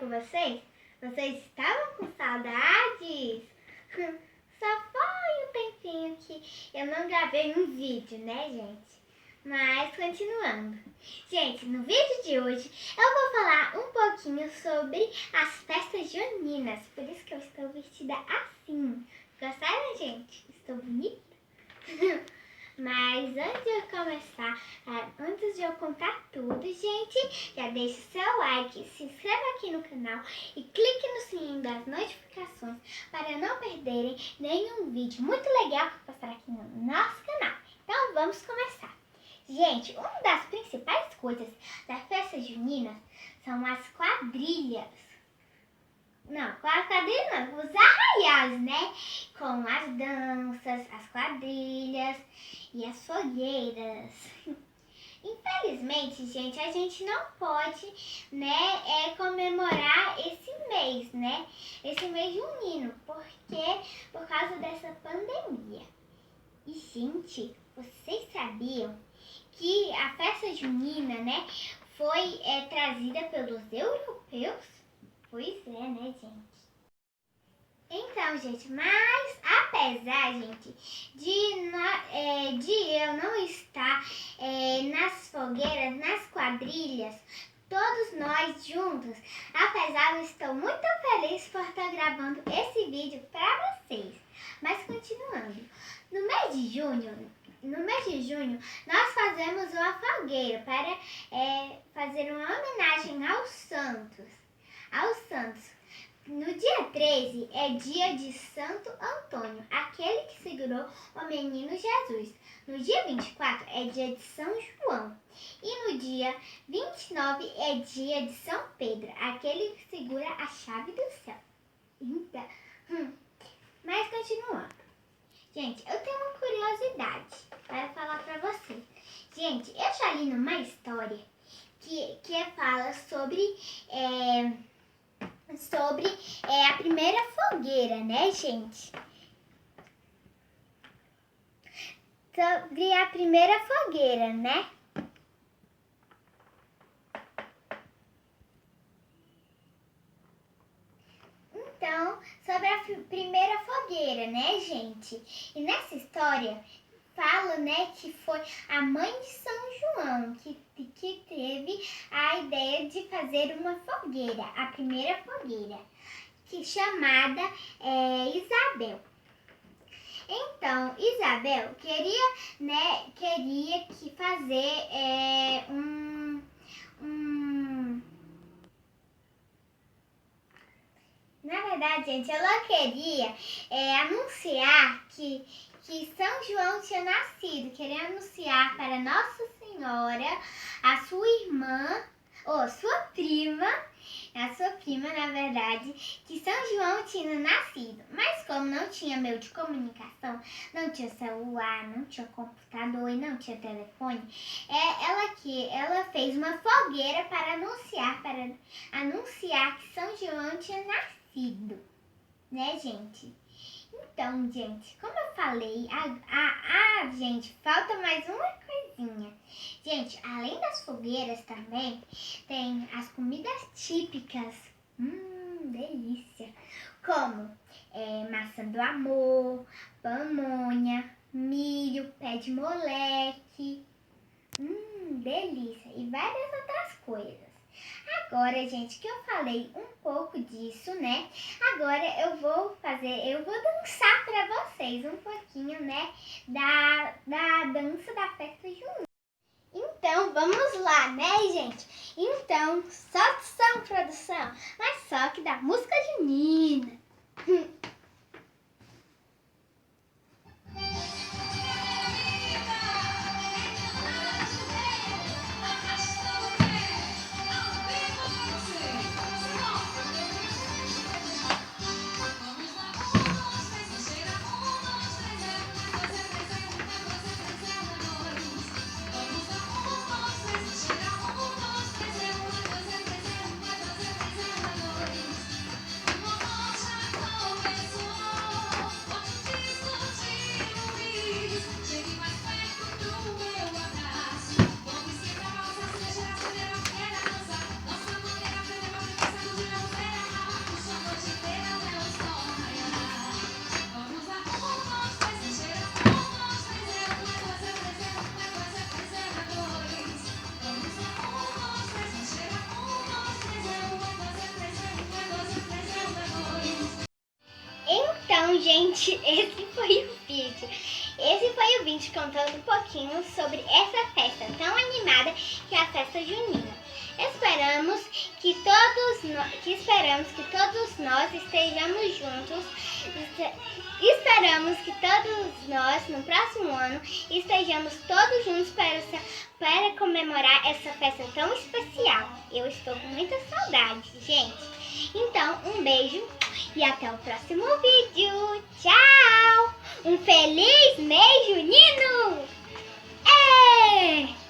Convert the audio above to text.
com vocês? Vocês estavam com saudades? Só foi um tempinho que eu não gravei um vídeo, né, gente? Mas continuando. Gente, no vídeo de hoje eu vou falar um pouquinho sobre as festas juninas. Por isso que eu estou vestida assim. Gostaram, gente? Estou bonita? Mas antes de eu contar tudo, gente, já deixa o seu like, se inscreva aqui no canal e clique no sininho das notificações para não perderem nenhum vídeo muito legal que eu postar aqui no nosso canal. Então vamos começar. Gente, uma das principais coisas da festa junina são as quadrilhas. Não, as quadrilhas não, os arraiais, né? Com as danças, as quadrilhas e as fogueiras. Infelizmente, gente, a gente não pode, né, comemorar esse mês, né? Esse mês junino, porque por causa dessa pandemia. E, gente, vocês sabiam que a festa junina, né, foi trazida pelos europeus? Pois é, né, gente? Então, gente, mas apesar, gente, de eu não estar nas fogueiras, nas quadrilhas, todos nós juntos, apesar, eu estou muito feliz por estar gravando esse vídeo para vocês. Mas continuando, no mês de junho, nós fazemos uma fogueira para fazer uma homenagem aos santos. No dia 13 é dia de Santo Antônio, aquele que segurou o menino Jesus. No dia 24 é dia de São João. E no dia 29 é dia de São Pedro, aquele que segura a chave do céu. Então, mas continuando. Gente, eu tenho uma curiosidade para falar para vocês. Gente, eu já li numa história que fala sobre a primeira fogueira, né, gente? Sobre a primeira fogueira, né? Então, sobre a primeira fogueira, né, gente? E nessa história fala, né, que foi a mãe de São João que teve a ideia de fazer uma fogueira, a primeira fogueira, chamada Isabel. Então, Isabel queria que fazer Na verdade, gente, ela queria anunciar que São João tinha nascido, queria anunciar para Nossa Senhora, a sua irmã, ou sua prima, na verdade, que São João tinha nascido. Mas como não tinha meio de comunicação, não tinha celular, não tinha computador e não tinha telefone, ela fez uma fogueira para anunciar que São João tinha nascido, né, gente? Então, gente, como eu falei, gente, falta mais uma coisinha. Gente, além das fogueiras também, tem as comidas típicas. Delícia! Como maçã do amor, pamonha, milho, pé de moleque. Delícia! E várias outras coisas. Agora, gente, que eu falei um pouco disso, né? Agora eu vou dançar para vocês um pouquinho, né? Da dança da festa junina. Então, vamos lá, né, gente? Então, solta o som, produção, mas só que da música junina. gente, esse foi o vídeo. Esse foi o vídeo contando um pouquinho sobre essa festa tão animada que é a festa junina. Esperamos que todos nós estejamos juntos. Esperamos que todos nós, no próximo ano, estejamos todos juntos para comemorar essa festa tão especial. Eu estou com muita saudade, gente. Então, um beijo e até o próximo vídeo. Tchau! Um feliz mês junino! É!